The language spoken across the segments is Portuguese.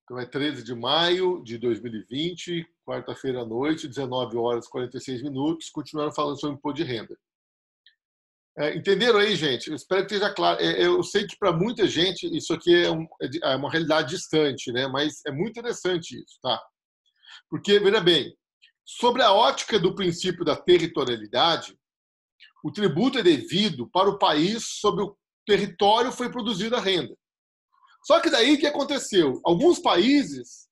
Então é 13 de maio de 2020, quarta-feira à noite, 19 horas e 46 minutos, continuaram falando sobre imposto de renda. Entenderam aí, gente? Eu espero que esteja claro. Eu sei que para muita gente isso aqui é uma realidade distante, né? Mas é muito interessante isso, tá? Porque, veja bem, sobre a ótica do princípio da territorialidade, o tributo é devido para o país sobre o território foi produzida a renda. Só que daí o que aconteceu? Alguns países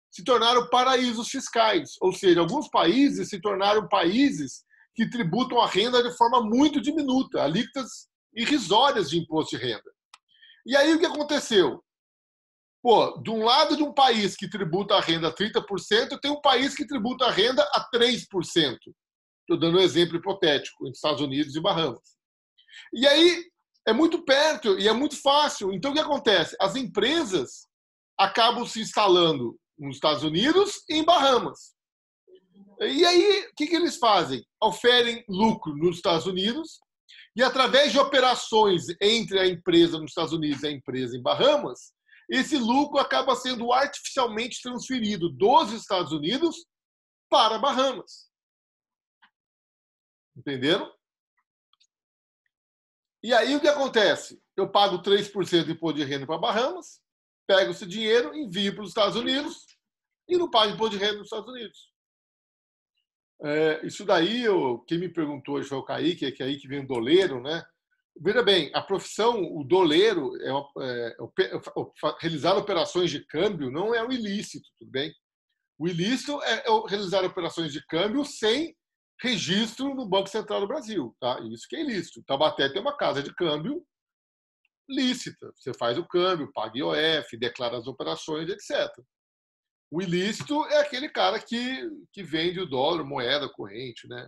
se tornaram paraísos fiscais, ou seja, alguns países se tornaram países que tributam a renda de forma muito diminuta, alíquotas irrisórias de imposto de renda. E aí o que aconteceu? Pô, de um lado de um país que tributa a renda a 30%, tem um país que tributa a renda a 3%. Estou dando um exemplo hipotético, entre Estados Unidos e Bahamas. E aí é muito perto e é muito fácil. Então o que acontece? As empresas acabam se instalando nos Estados Unidos e em Bahamas. E aí o que eles fazem? Oferem lucro nos Estados Unidos e através de operações entre a empresa nos Estados Unidos e a empresa em Bahamas, esse lucro acaba sendo artificialmente transferido dos Estados Unidos para Bahamas. Entenderam? E aí o que acontece? Eu pago 3% de imposto de renda para Bahamas, pego esse dinheiro, envio para os Estados Unidos e não pago imposto de renda nos Estados Unidos. Isso daí, quem me perguntou hoje foi o Kaique, que é aí que vem o doleiro, né? Veja bem, a profissão, o doleiro, realizar operações de câmbio não é um ilícito, tudo bem? O ilícito é realizar operações de câmbio sem registro no Banco Central do Brasil, tá? Isso que é ilícito. Taubaté tem uma casa de câmbio lícita. Você faz o câmbio, paga IOF, declara as operações, etc. O ilícito é aquele cara que vende o dólar, moeda corrente, né?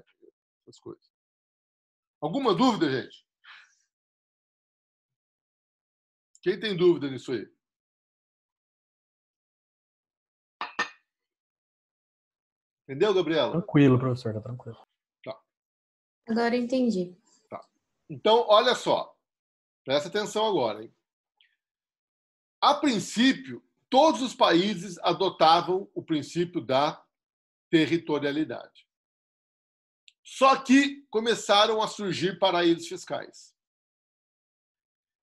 Essas coisas. Alguma dúvida, gente? Quem tem dúvida nisso aí? Entendeu, Gabriela? Tranquilo, professor, tá tranquilo. Tá. Agora entendi. Tá. Então, olha só. Presta atenção agora, hein? A princípio, todos os países adotavam o princípio da territorialidade. Só que começaram a surgir paraísos fiscais.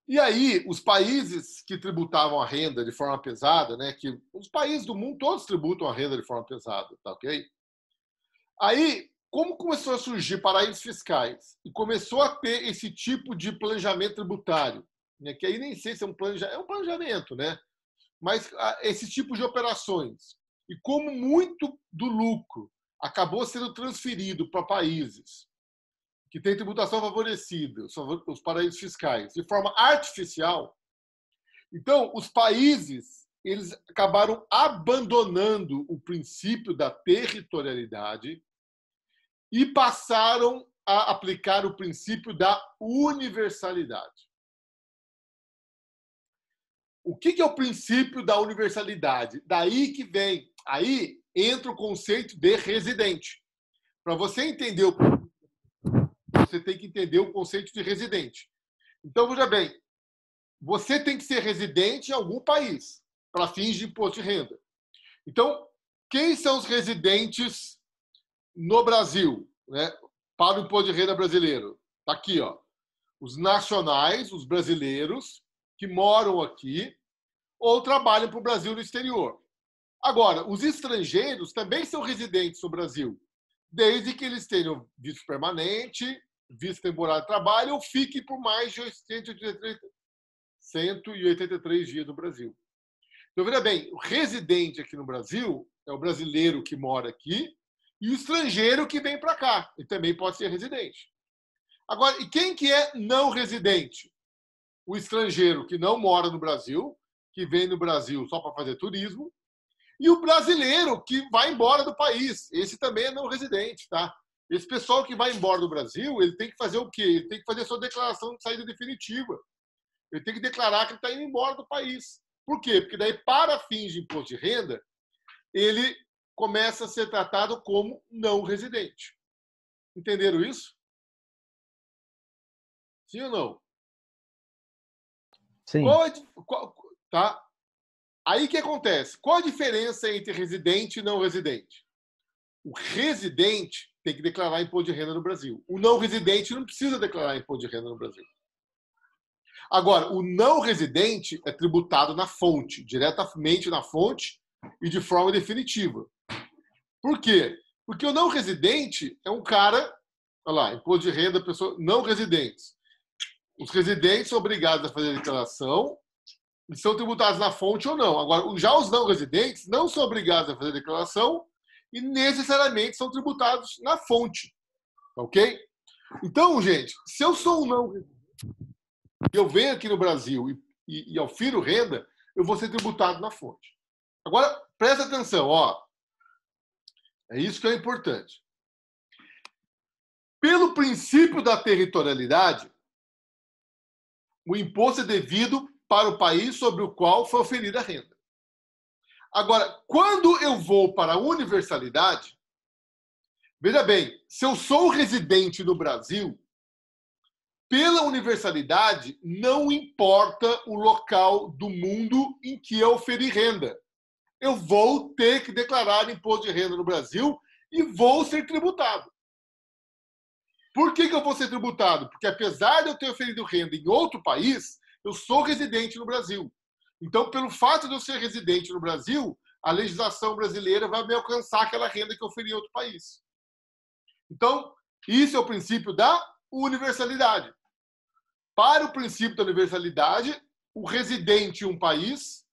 E aí, os países que tributavam a renda de forma pesada, né, que os países do mundo todos tributam a renda de forma pesada, tá ok? Aí, como começou a surgir paraísos fiscais e começou a ter esse tipo de planejamento tributário, né, que aí nem sei se é um planejamento, né? Mas esse tipo de operações. E como muito do lucro acabou sendo transferido para países que têm tributação favorecida, os paraísos fiscais, de forma artificial, então os países eles acabaram abandonando o princípio da territorialidade e passaram a aplicar o princípio da universalidade. O que é o princípio da universalidade? Daí que vem, aí entra o conceito de residente. Para você entender você tem que entender o conceito de residente. Então, veja bem, você tem que ser residente em algum país para fins de imposto de renda. Então, quem são os residentes no Brasil, né, para o imposto de renda brasileiro? Está aqui, ó. Os nacionais, os brasileiros que moram aqui ou trabalham para o Brasil no exterior. Agora, os estrangeiros também são residentes no Brasil, desde que eles tenham visto permanente, visto temporário de trabalho ou fiquem por mais de 183 dias no Brasil. Então, veja bem, o residente aqui no Brasil é o brasileiro que mora aqui e o estrangeiro que vem para cá, e também pode ser residente. Agora, e quem que é não residente? O estrangeiro que não mora no Brasil, que vem no Brasil só para fazer turismo, e o brasileiro que vai embora do país. Esse também é não residente, tá? Esse pessoal que vai embora do Brasil, ele tem que fazer o quê? Ele tem que fazer a sua declaração de saída definitiva. Ele tem que declarar que ele está indo embora do país. Por quê? Porque daí, para fins de imposto de renda, ele começa a ser tratado como não residente. Entenderam isso? Sim ou não? Sim. Tá? Aí o que acontece? Qual a diferença entre residente e não residente? O residente tem que declarar imposto de renda no Brasil. O não residente não precisa declarar imposto de renda no Brasil. Agora, o não residente é tributado na fonte, diretamente na fonte e de forma definitiva. Por quê? Porque o não residente é um cara, olha lá, imposto de renda, pessoas não residentes. Os residentes são obrigados a fazer a declaração e são tributados na fonte ou não. Agora, já os não residentes não são obrigados a fazer a declaração e necessariamente são tributados na fonte. Ok? Então, gente, se eu sou um não residente e eu venho aqui no Brasil e ofiro renda, eu vou ser tributado na fonte. Agora, presta atenção, ó. É isso que é importante. Pelo princípio da territorialidade, o imposto é devido para o país sobre o qual foi oferida a renda. Agora, quando eu vou para a universalidade, veja bem, se eu sou residente no Brasil, pela universalidade, não importa o local do mundo em que eu oferi renda. Eu vou ter que declarar imposto de renda no Brasil e vou ser tributado. Por que eu vou ser tributado? Porque apesar de eu ter oferido renda em outro país, eu sou residente no Brasil. Então, pelo fato de eu ser residente no Brasil, a legislação brasileira vai me alcançar aquela renda que eu oferi em outro país. Então, isso é o princípio da universalidade. Para o princípio da universalidade, o residente em um país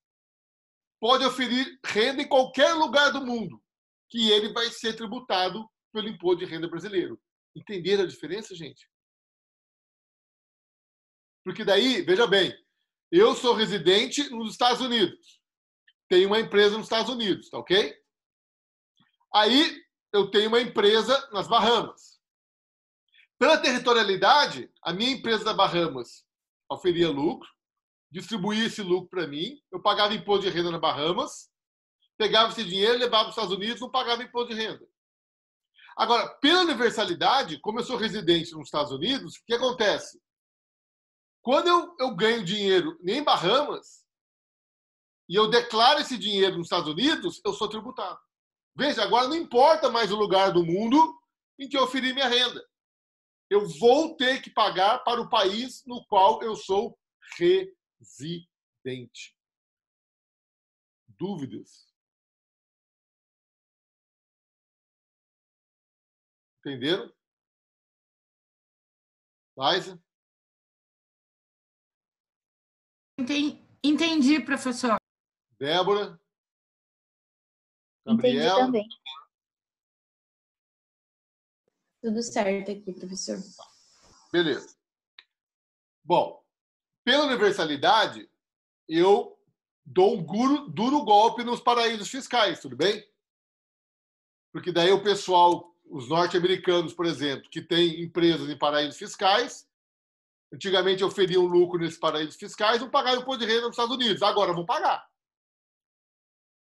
pode oferir renda em qualquer lugar do mundo, que ele vai ser tributado pelo imposto de renda brasileiro. Entenderam a diferença, gente? Porque daí, veja bem, eu sou residente nos Estados Unidos. Tenho uma empresa nos Estados Unidos, tá ok? Aí eu tenho uma empresa nas Bahamas. Pela territorialidade, a minha empresa das Bahamas oferia lucro, distribuía esse lucro para mim, eu pagava imposto de renda nas Bahamas, pegava esse dinheiro, levava para os Estados Unidos, não pagava imposto de renda. Agora, pela universalidade, como eu sou residente nos Estados Unidos, o que acontece? Quando eu ganho dinheiro em Bahamas e eu declaro esse dinheiro nos Estados Unidos, eu sou tributado. Veja, agora não importa mais o lugar do mundo em que eu oferi minha renda. Eu vou ter que pagar para o país no qual eu sou residente. Dúvidas? Entenderam? Laisa? Entendi, professor. Débora? Entendi Gabriela? também. Tudo certo aqui, professor. Beleza. Bom, pela universalidade, eu dou um duro golpe nos paraísos fiscais, tudo bem? Porque daí o pessoal, os norte-americanos, por exemplo, que têm empresas em paraísos fiscais, antigamente oferiam lucro nesses paraísos fiscais, não pagavam imposto de renda nos Estados Unidos. Agora vão pagar.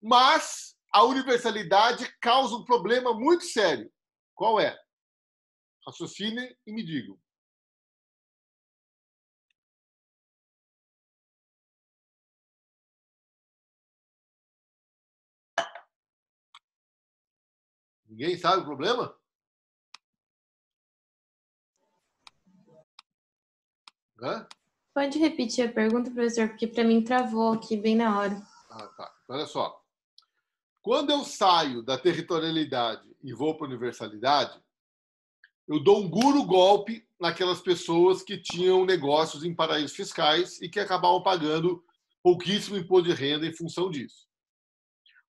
Mas a universalidade causa um problema muito sério. Qual é? Raciocinem e me digam. Ninguém sabe o problema? Hã? Pode repetir a pergunta, professor, porque para mim travou aqui bem na hora. Ah, tá. Olha só. Quando eu saio da territorialidade e vou para a universalidade, eu dou um duro golpe naquelas pessoas que tinham negócios em paraísos fiscais e que acabavam pagando pouquíssimo imposto de renda em função disso.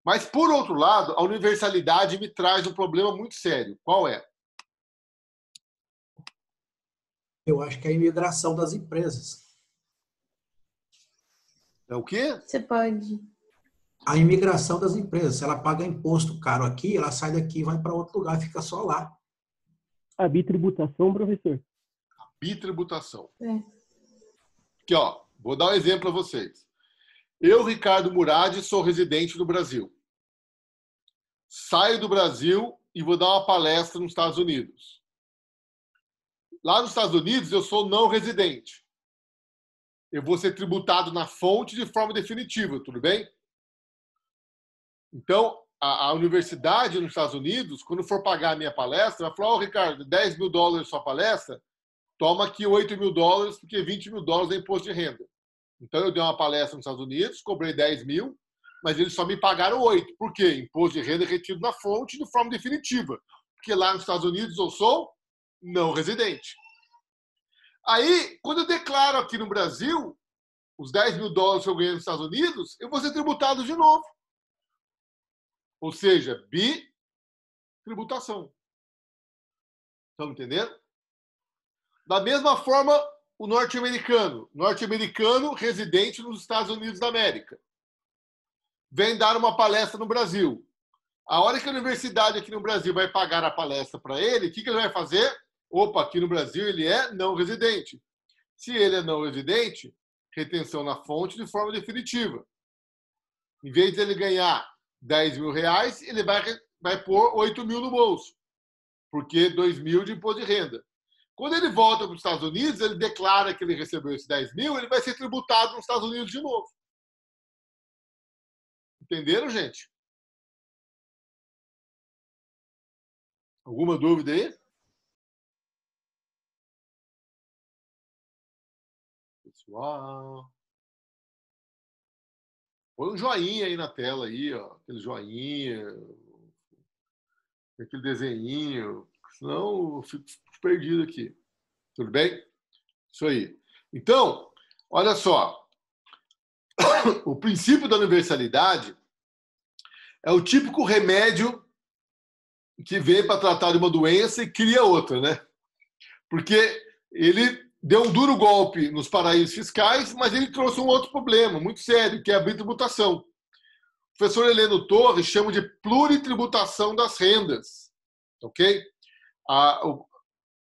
Mas, por outro lado, a universalidade me traz um problema muito sério. Qual é? Eu acho que é a imigração das empresas. É o quê? Você pode. A imigração das empresas. Se ela paga imposto caro aqui, ela sai daqui e vai para outro lugar, fica só lá. A bitributação, professor? Bitributação. É. Aqui, ó, vou dar um exemplo para vocês. Eu, Ricardo Murad, sou residente do Brasil. Saio do Brasil e vou dar uma palestra nos Estados Unidos. Lá nos Estados Unidos, eu sou não residente. Eu vou ser tributado na fonte de forma definitiva, tudo bem? Então, a universidade nos Estados Unidos, quando for pagar a minha palestra, vai falar, Ricardo, $10 mil sua palestra, toma aqui $8 mil, porque $20 mil é imposto de renda. Então, eu dei uma palestra nos Estados Unidos, cobrei 10 mil, mas eles só me pagaram 8. Por quê? Imposto de renda retido na fonte de forma definitiva. Porque lá nos Estados Unidos eu sou não residente. Aí, quando eu declaro aqui no Brasil, os $10 mil que eu ganhei nos Estados Unidos, eu vou ser tributado de novo. Ou seja, bitributação. Estão entendendo? Da mesma forma, o norte-americano residente nos Estados Unidos da América, vem dar uma palestra no Brasil. A hora que a universidade aqui no Brasil vai pagar a palestra para ele, o que ele vai fazer? Opa, aqui no Brasil ele é não residente. Se ele é não residente, retenção na fonte de forma definitiva. Em vez de ele ganhar $10 mil, ele vai pôr 8 mil no bolso, porque 2 mil de imposto de renda. Quando ele volta para os Estados Unidos, ele declara que ele recebeu esses 10 mil, ele vai ser tributado nos Estados Unidos de novo. Entenderam, gente? Alguma dúvida aí? Pessoal. Põe um joinha aí na tela, aí, ó. Aquele joinha, aquele desenhinho. Senão eu fico perdido aqui. Tudo bem? Isso aí. Então, olha só. O princípio da universalidade é o típico remédio que vem para tratar de uma doença e cria outra, né? Porque ele deu um duro golpe nos paraísos fiscais, mas ele trouxe um outro problema muito sério, que é a bitributação. O professor Heleno Torres chama de pluritributação das rendas. Ok?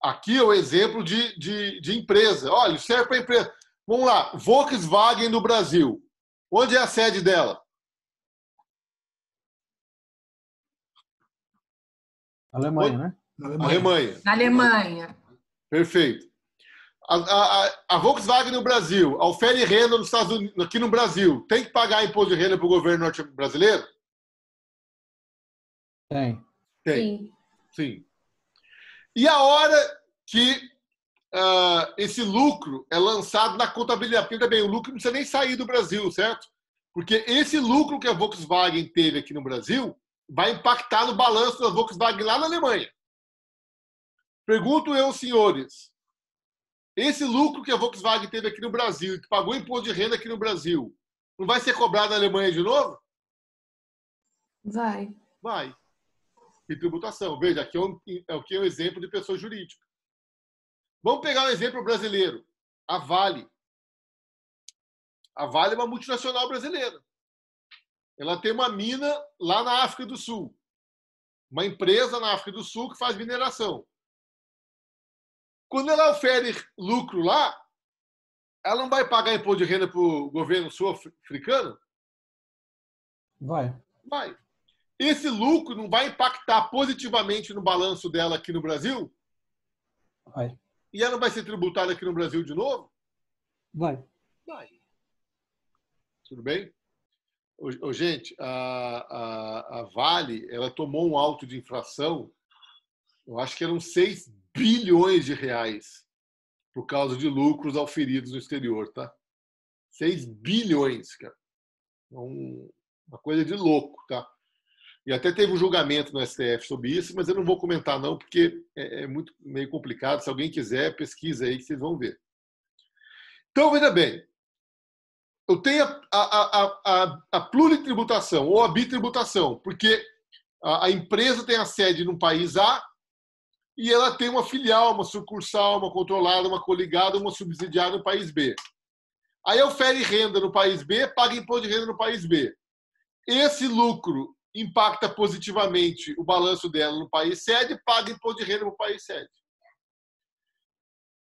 Aqui é o exemplo de empresa. Olha, serve para empresa. Vamos lá, Volkswagen no Brasil. Onde é a sede dela? Alemanha, né? Alemanha. Na Alemanha. Perfeito. A Volkswagen no Brasil, a oferta de renda nos Estados Unidos, aqui no Brasil, tem que pagar imposto de renda para o governo brasileiro? Tem. Tem. Sim. E a hora que esse lucro é lançado na contabilidade, porque também o lucro não precisa nem sair do Brasil, certo? Porque esse lucro que a Volkswagen teve aqui no Brasil vai impactar no balanço da Volkswagen lá na Alemanha. Pergunto eu, senhores, esse lucro que a Volkswagen teve aqui no Brasil, que pagou imposto de renda aqui no Brasil, não vai ser cobrado na Alemanha de novo? Vai. Vai. E tributação. Veja, aqui é um exemplo de pessoa jurídica. Vamos pegar um exemplo brasileiro. A Vale. A Vale é uma multinacional brasileira. Ela tem uma mina lá na África do Sul. Uma empresa na África do Sul que faz mineração. Quando ela oferece lucro lá, ela não vai pagar imposto de renda para o governo sul-africano? Vai. Vai. Esse lucro não vai impactar positivamente no balanço dela aqui no Brasil? Vai. E ela não vai ser tributada aqui no Brasil de novo? Vai. Vai. Tudo bem? Gente, a Vale, ela tomou um auto de infração, eu acho que eram 6 bilhões de reais por causa de lucros auferidos no exterior, tá? 6 bilhões, cara. Uma coisa de louco, tá? E até teve um julgamento no STF sobre isso, mas eu não vou comentar não, porque é meio complicado. Se alguém quiser, pesquisa aí que vocês vão ver. Então, veja bem, eu tenho a pluritributação ou a bitributação, porque a empresa tem a sede no país A e ela tem uma filial, uma sucursal, uma controlada, uma coligada, uma subsidiária no país B. Aí ofere renda no país B, paga imposto de renda no país B. Esse lucro impacta positivamente o balanço dela no país sede, paga imposto de renda no país sede.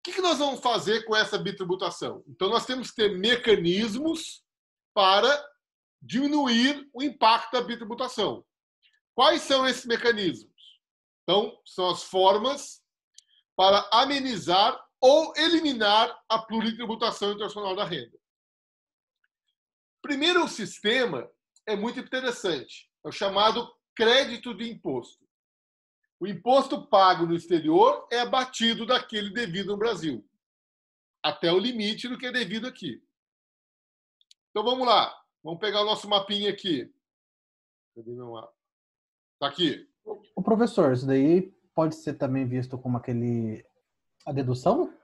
O que nós vamos fazer com essa bitributação? Então, nós temos que ter mecanismos para diminuir o impacto da bitributação. Quais são esses mecanismos? Então, são as formas para amenizar ou eliminar a pluritributação internacional da renda. Primeiro, o sistema é muito interessante. É o chamado crédito de imposto. O imposto pago no exterior é abatido daquele devido no Brasil, até o limite do que é devido aqui. Então vamos lá. Vamos pegar o nosso mapinha aqui. Cadê meu mapa? Tá aqui. O professor, isso daí pode ser também visto como a dedução?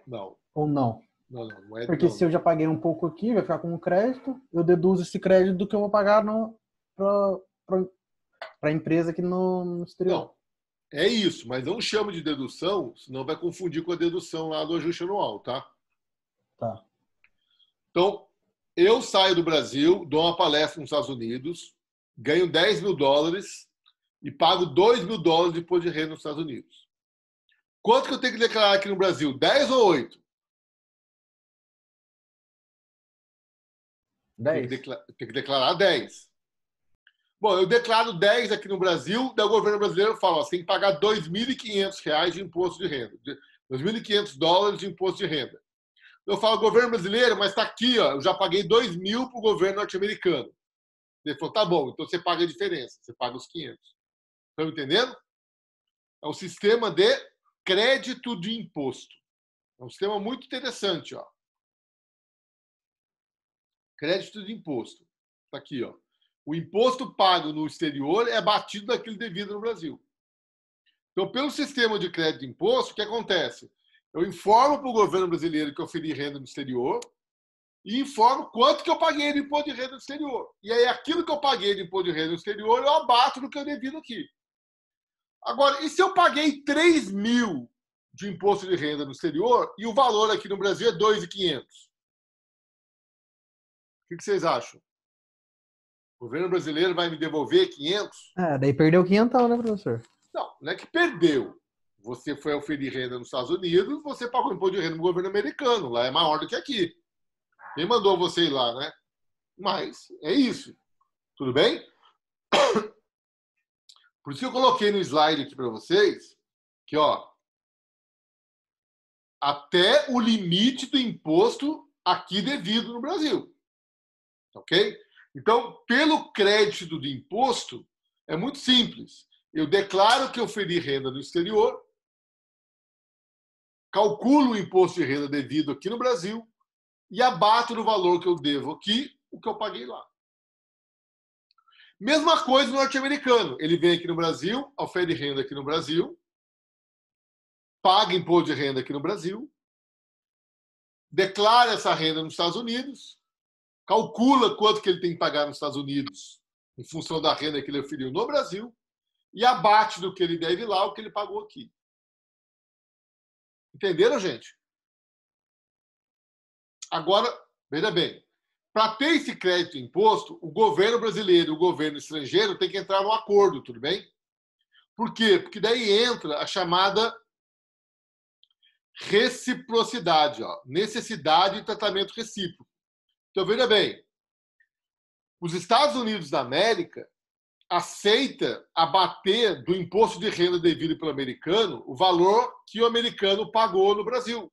Não. Ou não? Não é. Porque se eu já paguei um pouco aqui, vai ficar com um crédito, eu deduzo esse crédito do que eu vou pagar para a empresa aqui no exterior. Não. É isso, mas não chama de dedução, senão vai confundir com a dedução lá do ajuste anual, tá? Tá. Então, eu saio do Brasil, dou uma palestra nos Estados Unidos, ganho $10 mil e pago $2 mil de imposto de renda nos Estados Unidos. Quanto que eu tenho que declarar aqui no Brasil? 10 ou 8? 10. Tem que declarar 10. Bom, eu declaro 10 aqui no Brasil, daí o governo brasileiro fala, ó, você tem que pagar R$2.500 de imposto de renda, $2.500 de imposto de renda. Eu falo, governo brasileiro, mas está aqui, ó, eu já paguei 2 mil para o governo norte-americano. Ele falou, tá bom, então você paga a diferença, você paga os 500. Estão entendendo? É um sistema de crédito de imposto. É um sistema muito interessante, ó. Crédito de imposto. Está aqui, ó. O imposto pago no exterior é abatido daquele devido no Brasil. Então, pelo sistema de crédito de imposto, o que acontece? Eu informo para o governo brasileiro que eu oferi renda no exterior e informo quanto que eu paguei de imposto de renda no exterior. E aí, aquilo que eu paguei de imposto de renda no exterior, eu abato do que eu devido aqui. Agora, e se eu paguei 3 mil de imposto de renda no exterior e o valor aqui no Brasil é 2.500? O que vocês acham? O governo brasileiro vai me devolver 500? Daí perdeu 500, né, professor? Não é que perdeu. Você foi oferir renda nos Estados Unidos, você pagou imposto de renda no governo americano. Lá é maior do que aqui. Quem mandou você ir lá, né? Mas é isso. Tudo bem? Por isso que eu coloquei no slide aqui para vocês que, ó, até o limite do imposto aqui devido no Brasil. Ok? Então, pelo crédito de imposto, é muito simples. Eu declaro que eu oferi renda no exterior, calculo o imposto de renda devido aqui no Brasil e abato no valor que eu devo aqui o que eu paguei lá. Mesma coisa no norte-americano. Ele vem aqui no Brasil, ofere renda aqui no Brasil, paga imposto de renda aqui no Brasil, declara essa renda nos Estados Unidos, calcula quanto que ele tem que pagar nos Estados Unidos em função da renda que ele oferiu no Brasil e abate do que ele deve lá o que ele pagou aqui. Entenderam, gente? Agora, veja bem, para ter esse crédito de imposto, o governo brasileiro e o governo estrangeiro têm que entrar num acordo, tudo bem? Por quê? Porque daí entra a chamada reciprocidade, ó, necessidade de tratamento recíproco. Então, veja bem, os Estados Unidos da América aceita abater do imposto de renda devido pelo americano o valor que o americano pagou no Brasil.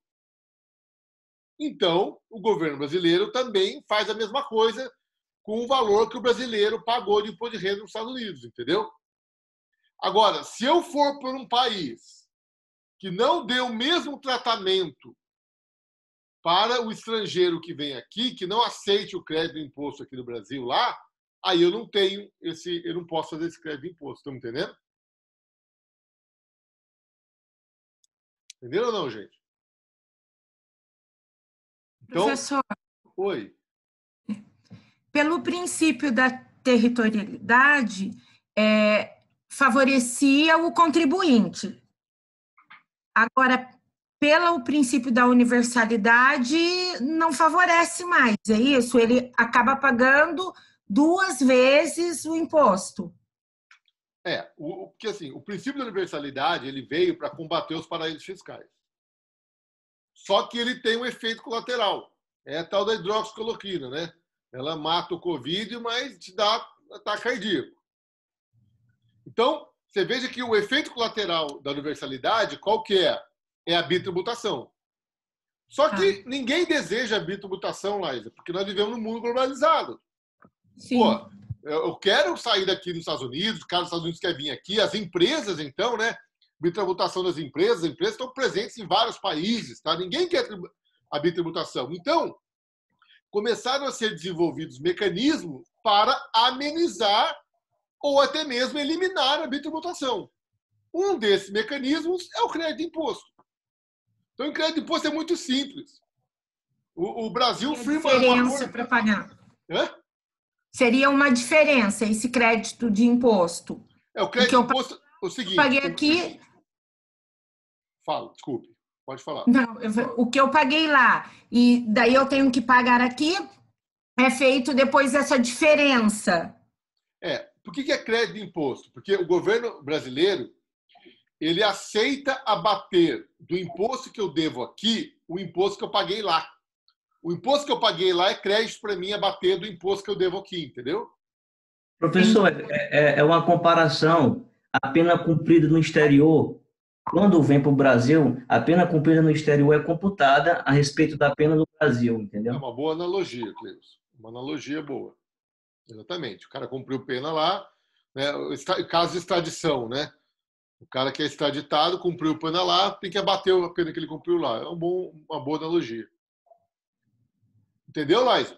Então, o governo brasileiro também faz a mesma coisa com o valor que o brasileiro pagou de imposto de renda nos Estados Unidos, entendeu? Agora, se eu for para um país que não dê o mesmo tratamento para o estrangeiro que vem aqui, que não aceite o crédito de imposto aqui no Brasil lá, aí eu não tenho eu não posso fazer esse crédito de imposto, estão me entendendo? Entenderam ou não, gente? Então, professor, oi. pelo princípio da territorialidade, favorecia o contribuinte. Agora, pelo princípio da universalidade, não favorece mais, é isso? Ele acaba pagando 2 vezes o imposto. Porque assim, o princípio da universalidade ele veio para combater os paraísos fiscais. Só que ele tem um efeito colateral. É a tal da hidroxicloroquina, né? Ela mata o Covid, mas te dá ataque cardíaco. Então, você veja que o efeito colateral da universalidade, qual que é? É a bitributação. Só que ninguém deseja a bitributação, Laísa, porque nós vivemos num mundo globalizado. Sim. Pô, Eu quero sair daqui dos Estados Unidos, o cara dos Estados Unidos quer vir aqui, as empresas, então, né? Bitributação das empresas, as empresas estão presentes em vários países, tá? Ninguém quer a bitributação. Então, começaram a ser desenvolvidos mecanismos para amenizar ou até mesmo eliminar a bitributação. Um desses mecanismos é o crédito de imposto. Então, o crédito de imposto é muito simples. O Brasil firma um acordo para pagar. Hã? Seria uma diferença esse crédito de imposto. O crédito de imposto é o seguinte. Eu paguei aqui. Fala, desculpe. Pode falar. Não, o que eu paguei lá e daí eu tenho que pagar aqui é feito depois dessa diferença. Por que é crédito de imposto? Porque o governo brasileiro ele aceita abater do imposto que eu devo aqui o imposto que eu paguei lá. O imposto que eu paguei lá é crédito para mim abater do imposto que eu devo aqui, entendeu? Professor, é uma comparação. A pena cumprida no exterior, quando vem para o Brasil, a pena cumprida no exterior é computada a respeito da pena no Brasil, entendeu? É uma boa analogia, Cleus. Uma analogia boa. Exatamente. O cara cumpriu pena lá, né? Caso de extradição, né? O cara que é extraditado, cumpriu pena lá, tem que abater a pena que ele cumpriu lá. É uma boa analogia. Entendeu, Laís?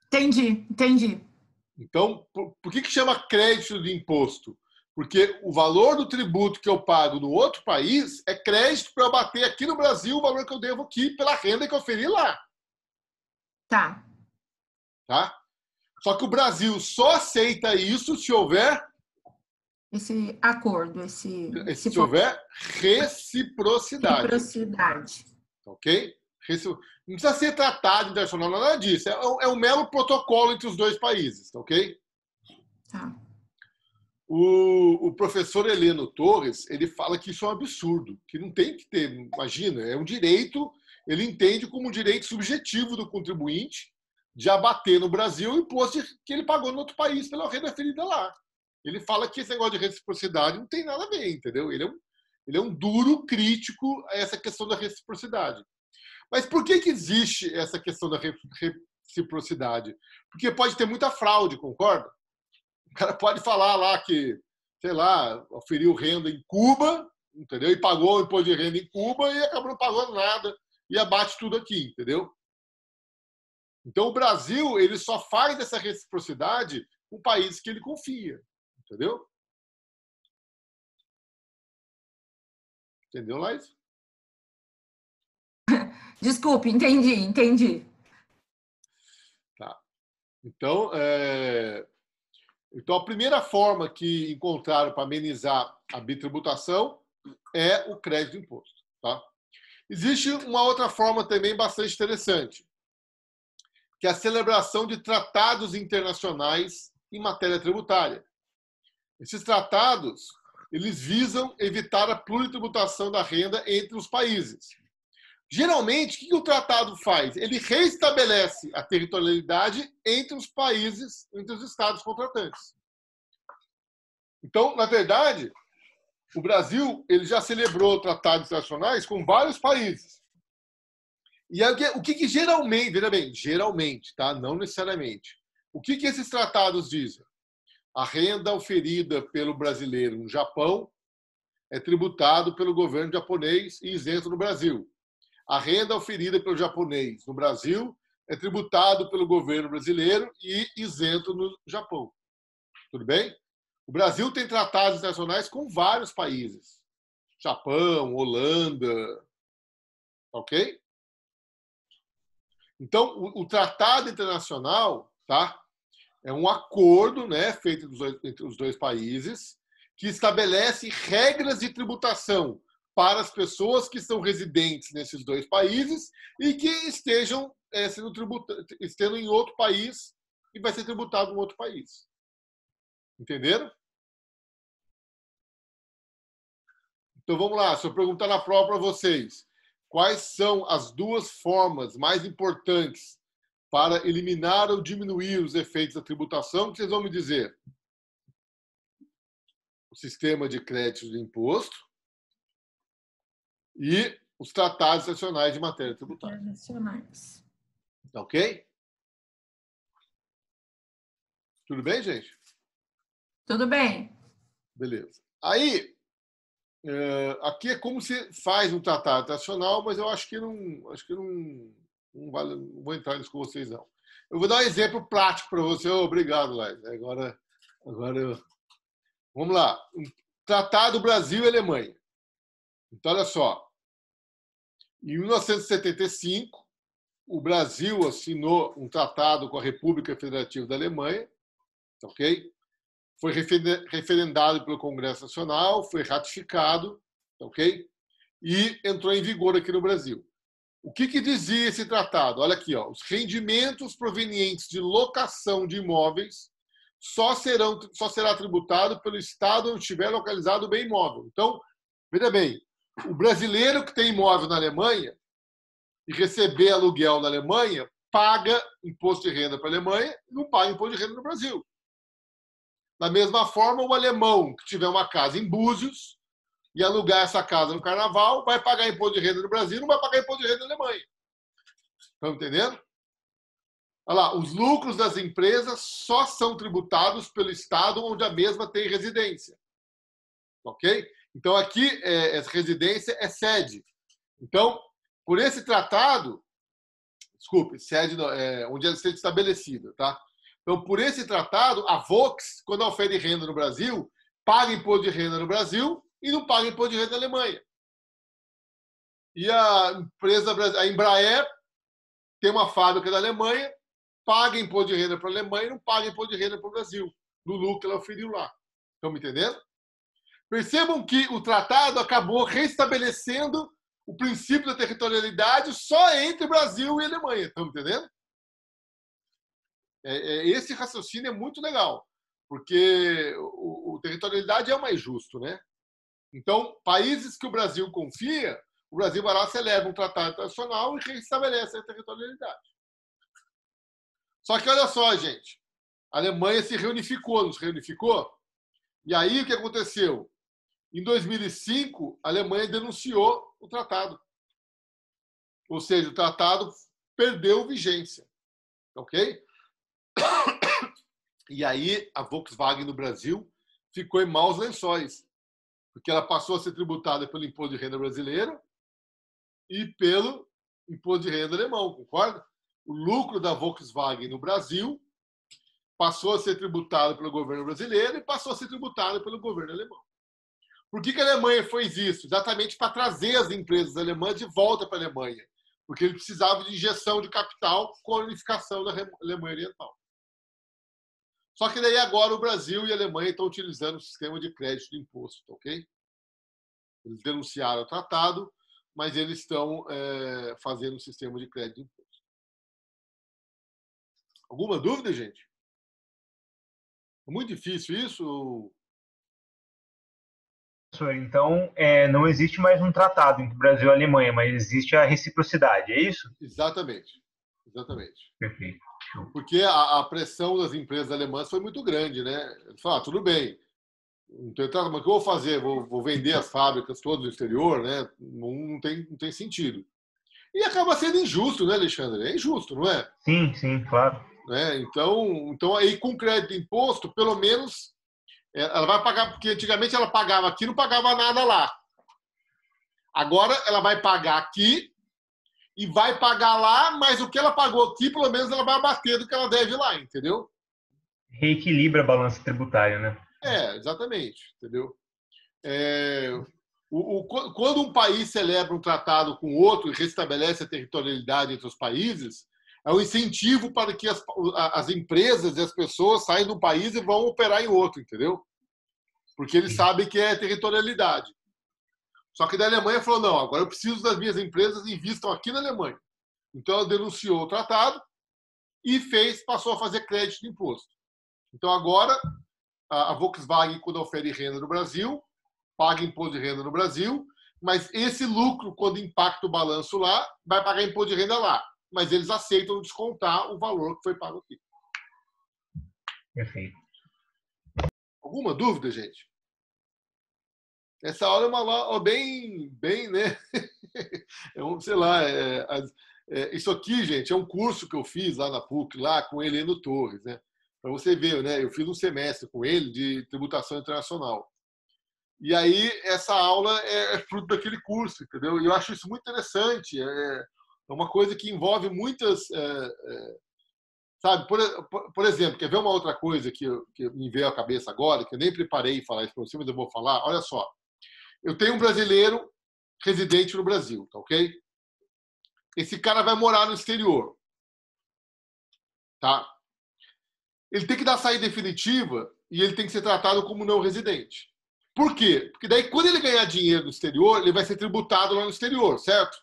Entendi. Então, por que chama crédito de imposto? Porque o valor do tributo que eu pago no outro país é crédito para eu abater aqui no Brasil o valor que eu devo aqui pela renda que eu oferi lá. Tá? Só que o Brasil só aceita isso se houver esse acordo, se houver reciprocidade. Reciprocidade. Ok? Não precisa ser tratado internacional, nada disso. É um mero protocolo entre os dois países, ok? Tá. O professor Heleno Torres, ele fala que isso é um absurdo, que não tem que ter, imagina, é um direito, ele entende como um direito subjetivo do contribuinte de abater no Brasil o imposto que ele pagou no outro país pela renda ferida lá. Ele fala que esse negócio de reciprocidade não tem nada a ver, entendeu? Ele é um duro crítico a essa questão da reciprocidade. Mas por que existe essa questão da reciprocidade? Porque pode ter muita fraude, concorda? O cara pode falar lá que, sei lá, oferiu renda em Cuba, entendeu? E pagou o imposto de renda em Cuba e acabou não pagando nada e abate tudo aqui, entendeu? Então o Brasil ele só faz essa reciprocidade com países que ele confia, entendeu? Entendeu, Laís? Desculpe, entendi. Tá. Então, a primeira forma que encontraram para amenizar a bitributação é o crédito de imposto. Tá? Existe uma outra forma também bastante interessante, que é a celebração de tratados internacionais em matéria tributária. Esses tratados eles visam evitar a pluritributação da renda entre os países. Geralmente, o que o tratado faz? Ele reestabelece a territorialidade entre os países, entre os estados contratantes. Então, na verdade, o Brasil ele já celebrou tratados internacionais com vários países. E aí, o que geralmente, veja bem, geralmente, tá? Não necessariamente. O que esses tratados dizem? A renda oferida pelo brasileiro no Japão é tributado pelo governo japonês e isento no Brasil. A renda oferida pelo japonês no Brasil é tributado pelo governo brasileiro e isento no Japão. Tudo bem? O Brasil tem tratados internacionais com vários países. Japão, Holanda. Ok? Então, o tratado internacional, tá? É um acordo, né, feito entre os dois países que estabelece regras de tributação para as pessoas que são residentes nesses dois países e que estejam estando em outro país e vai ser tributado em outro país. Entenderam? Então vamos lá, se eu perguntar na prova para vocês, quais são as duas formas mais importantes para eliminar ou diminuir os efeitos da tributação, o que vocês vão me dizer? O sistema de crédito de imposto e os tratados nacionais de matéria tributária. Nacionais. Ok? Tudo bem, gente? Tudo bem. Beleza. Aí, aqui é como se faz um tratado internacional, mas eu acho que não vale, não vou entrar nisso com vocês, não. Eu vou dar um exemplo prático para você. Obrigado, Laís. Agora vamos lá. Um tratado Brasil e Alemanha. Então, olha só. Em 1975, o Brasil assinou um tratado com a República Federativa da Alemanha, ok? Foi referendado pelo Congresso Nacional, foi ratificado, ok? E entrou em vigor aqui no Brasil. O que dizia esse tratado? Olha aqui, ó, os rendimentos provenientes de locação de imóveis só será tributado pelo estado onde estiver localizado o bem imóvel. Então, veja bem, o brasileiro que tem imóvel na Alemanha e receber aluguel na Alemanha paga imposto de renda para a Alemanha e não paga imposto de renda no Brasil. Da mesma forma, o alemão que tiver uma casa em Búzios e alugar essa casa no Carnaval vai pagar imposto de renda no Brasil e não vai pagar imposto de renda na Alemanha. Estão entendendo? Olha lá, os lucros das empresas só são tributados pelo estado onde a mesma tem residência. Ok? Então, aqui, essa residência é sede. Então, por esse tratado, desculpe, sede onde ela esteja estabelecida, tá? Então, por esse tratado, a Vox, quando ofere renda no Brasil, paga imposto de renda no Brasil e não paga imposto de renda na Alemanha. E a Embraer tem uma fábrica na Alemanha, paga imposto de renda para a Alemanha e não paga imposto de renda para o Brasil, no lucro que ela oferiu lá. Estão me entendendo? Percebam que o tratado acabou restabelecendo o princípio da territorialidade só entre Brasil e Alemanha. Estão me entendendo? Esse raciocínio é muito legal, porque a territorialidade é o mais justo, né? Então, países que o Brasil confia, o Brasil vai lá, celebra um tratado internacional e restabelece a territorialidade. Só que olha só, gente, a Alemanha se reunificou, não se reunificou? E aí o que aconteceu? Em 2005, a Alemanha denunciou o tratado. Ou seja, o tratado perdeu vigência. Ok? E aí a Volkswagen no Brasil ficou em maus lençóis, porque ela passou a ser tributada pelo imposto de renda brasileiro e pelo imposto de renda alemão, concorda? O lucro da Volkswagen no Brasil passou a ser tributado pelo governo brasileiro e passou a ser tributado pelo governo alemão. Por que a Alemanha fez isso? Exatamente para trazer as empresas alemãs de volta para a Alemanha, porque ele precisava de injeção de capital com a unificação da Alemanha Oriental. Só que daí agora o Brasil e a Alemanha estão utilizando o sistema de crédito de imposto, ok? Eles denunciaram o tratado, mas eles estão fazendo um sistema de crédito de imposto. Alguma dúvida, gente? É muito difícil isso? Professor, então não existe mais um tratado entre Brasil e Alemanha, mas existe a reciprocidade, é isso? Exatamente. Exatamente. Perfeito. Porque a pressão das empresas alemãs foi muito grande, né? Eles falaram, tudo bem, não tem tratado, mas o que eu vou fazer? Vou vender as fábricas todas no exterior, né? Não tem sentido. E acaba sendo injusto, né, Alexandre? É injusto, não é? Sim, claro. Né? Então, aí com crédito de imposto, pelo menos, ela vai pagar, porque antigamente ela pagava aqui, não pagava nada lá. Agora ela vai pagar aqui e vai pagar lá, mas o que ela pagou aqui, pelo menos ela vai abater do que ela deve lá, entendeu? Reequilibra a balança tributária, né? Exatamente, entendeu? Quando um país celebra um tratado com outro e restabelece a territorialidade entre os países, é um incentivo para que as empresas e as pessoas saiam de um país e vão operar em outro, entendeu? Porque eles sabem que é territorialidade. Só que da Alemanha falou, não, agora eu preciso das minhas empresas investam aqui na Alemanha. Então ela denunciou o tratado e passou a fazer crédito de imposto. Então agora a Volkswagen, quando ofere renda no Brasil, paga imposto de renda no Brasil, mas esse lucro, quando impacta o balanço lá, vai pagar imposto de renda lá. Mas eles aceitam descontar o valor que foi pago aqui. Perfeito. Alguma dúvida, gente? Essa aula é uma aula bem, né? Sei lá, isso aqui, gente, é um curso que eu fiz lá na PUC, lá com Heleno Torres, né? Para você ver, né? Eu fiz um semestre com ele de tributação internacional. E aí, essa aula é fruto daquele curso, entendeu? E eu acho isso muito interessante. É uma coisa que envolve muitas... sabe? Por exemplo, quer ver uma outra coisa que me veio à cabeça agora, que eu nem preparei falar isso para você, mas eu vou falar? Olha só. Eu tenho um brasileiro residente no Brasil, tá ok? Esse cara vai morar no exterior. Tá? Ele tem que dar saída definitiva e ele tem que ser tratado como não residente. Por quê? Porque daí, quando ele ganhar dinheiro no exterior, ele vai ser tributado lá no exterior, certo?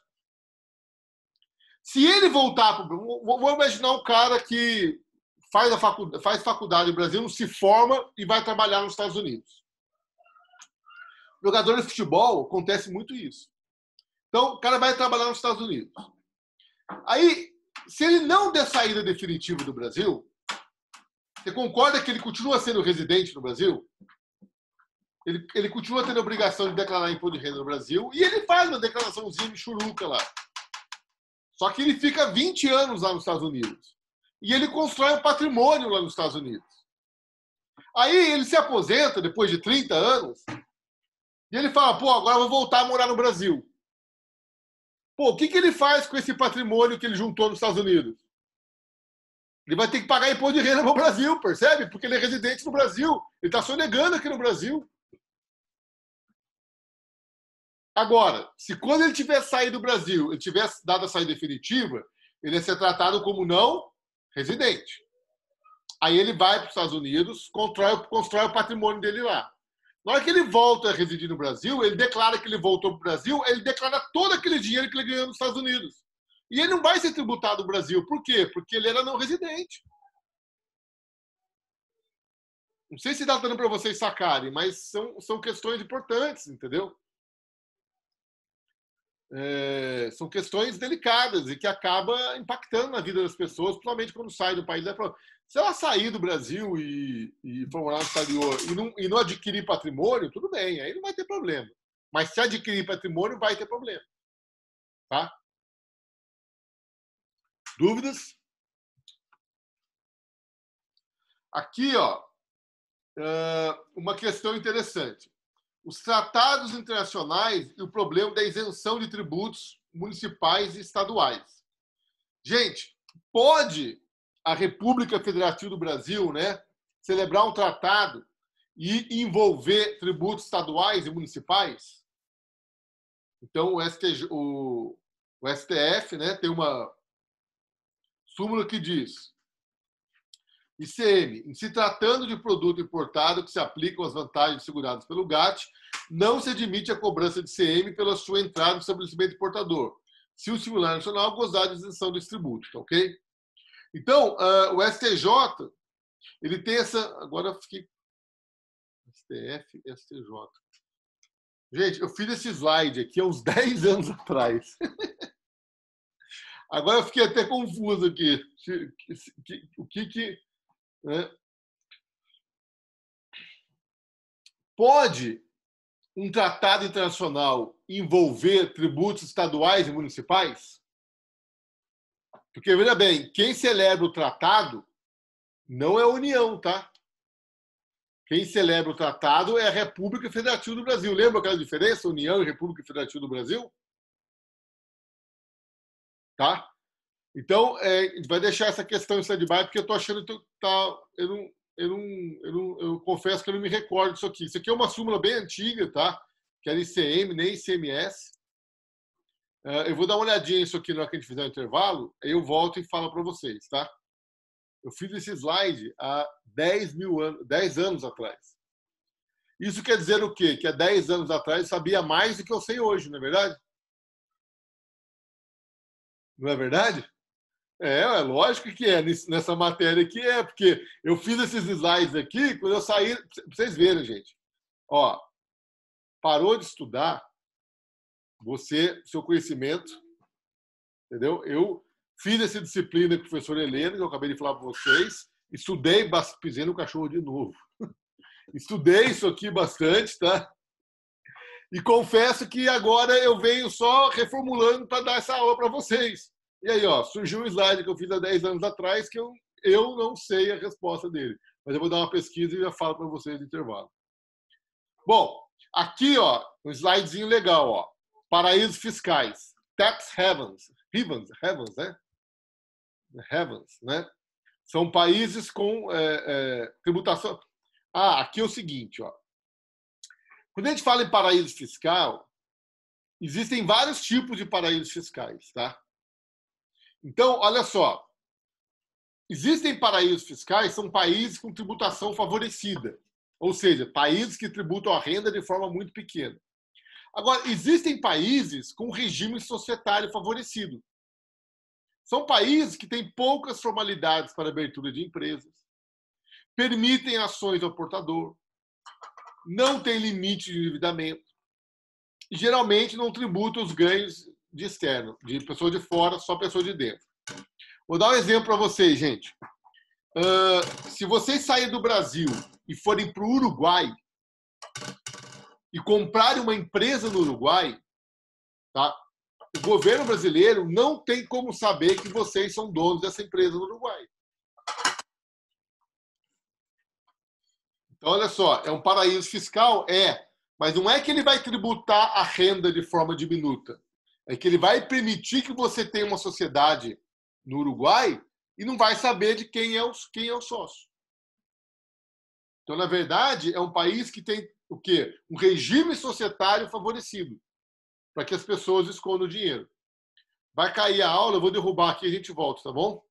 Se ele voltar para o... Vou imaginar um cara que faz faculdade no Brasil, se forma e vai trabalhar nos Estados Unidos. Jogador de futebol, acontece muito isso. Então, o cara vai trabalhar nos Estados Unidos. Aí, se ele não der saída definitiva do Brasil, você concorda que ele continua sendo residente no Brasil? Ele continua tendo a obrigação de declarar imposto de renda no Brasil e ele faz uma declaraçãozinha de churuca lá. Só que ele fica 20 anos lá nos Estados Unidos. E ele constrói um patrimônio lá nos Estados Unidos. Aí ele se aposenta depois de 30 anos e ele fala, pô, agora eu vou voltar a morar no Brasil. Pô, o que ele faz com esse patrimônio que ele juntou nos Estados Unidos? Ele vai ter que pagar imposto de renda no Brasil, percebe? Porque ele é residente no Brasil. Ele está sonegando aqui no Brasil. Agora, se quando ele tiver saído do Brasil, ele tivesse dado a saída definitiva, ele ia ser tratado como não residente. Aí ele vai para os Estados Unidos, constrói o patrimônio dele lá. Na hora que ele volta a residir no Brasil, ele declara que ele voltou para o Brasil, ele declara todo aquele dinheiro que ele ganhou nos Estados Unidos. E ele não vai ser tributado no Brasil. Por quê? Porque ele era não residente. Não sei se está dando para vocês sacarem, mas são questões importantes, entendeu? São questões delicadas e que acabam impactando na vida das pessoas, principalmente quando sai do país. Se ela sair do Brasil e for morar no exterior e não adquirir patrimônio, tudo bem, aí não vai ter problema. Mas se adquirir patrimônio, vai ter problema. Tá? Dúvidas? Aqui, ó, uma questão interessante. Os tratados internacionais e o problema da isenção de tributos municipais e estaduais. Gente, pode a República Federativa do Brasil, né, celebrar um tratado e envolver tributos estaduais e municipais? Então, o STF, né, tem uma súmula que diz: ICM, em se tratando de produto importado que se aplicam as vantagens seguradas pelo GATT, não se admite a cobrança de ICM pela sua entrada no estabelecimento importador, se o similar nacional gozar de isenção desse tributo, tá ok? Então, o STJ, ele tem essa... Agora eu fiquei... STF, STJ. Gente, eu fiz esse slide aqui há uns 10 anos atrás. Agora eu fiquei até confuso aqui. O que... Né? Pode um tratado internacional envolver tributos estaduais e municipais? Porque, veja bem, quem celebra o tratado não é a União, tá? Quem celebra o tratado é a República Federativa do Brasil. Lembra aquela diferença? União e República Federativa do Brasil? Tá? Então, a gente vai deixar essa questão em stand-by, porque eu estou achando que eu confesso que eu não me recordo disso aqui. Isso aqui é uma súmula bem antiga, tá? Que era ICM, nem ICMS. Eu vou dar uma olhadinha nisso aqui na hora que a gente fizer o intervalo, aí eu volto e falo para vocês, tá? Eu fiz esse slide há 10 anos atrás. Isso quer dizer o quê? Que há 10 anos atrás eu sabia mais do que eu sei hoje, não é verdade? Não é verdade? É lógico que é. Nessa matéria aqui porque eu fiz esses slides aqui, quando eu saí, pra vocês verem, gente. Ó, parou de estudar, seu conhecimento, entendeu? Eu fiz essa disciplina com o professor Helena, que eu acabei de falar para vocês, estudei, pisei no cachorro de novo. Estudei isso aqui bastante, tá? E confesso que agora eu venho só reformulando para dar essa aula para vocês. E aí, ó, surgiu um slide que eu fiz há 10 anos atrás que eu eu não sei a resposta dele. Mas eu vou dar uma pesquisa e já falo para vocês no intervalo. Bom, aqui, ó, um slidezinho legal, ó. Paraísos fiscais. Tax havens, né? Havens, né? São países com tributação. Aqui é o seguinte, ó. Quando a gente fala em paraíso fiscal, existem vários tipos de paraísos fiscais, tá? Então, olha só. Existem paraísos fiscais, são países com tributação favorecida. Ou seja, países que tributam a renda de forma muito pequena. Agora, existem países com regime societário favorecido. São países que têm poucas formalidades para abertura de empresas, permitem ações ao portador, não têm limite de endividamento e geralmente não tributam os ganhos de externo, de pessoa de fora, só pessoa de dentro. Vou dar um exemplo para vocês, gente. Se vocês saírem do Brasil e forem para o Uruguai e comprarem uma empresa no Uruguai, tá? O governo brasileiro não tem como saber que vocês são donos dessa empresa no Uruguai. Então, olha só, é um paraíso fiscal? Mas não é que ele vai tributar a renda de forma diminuta. É que ele vai permitir que você tenha uma sociedade no Uruguai e não vai saber de quem é o sócio. Então, na verdade, é um país que tem o quê? Um regime societário favorecido, para que as pessoas escondam o dinheiro. Vai cair a aula, eu vou derrubar aqui e a gente volta, tá bom?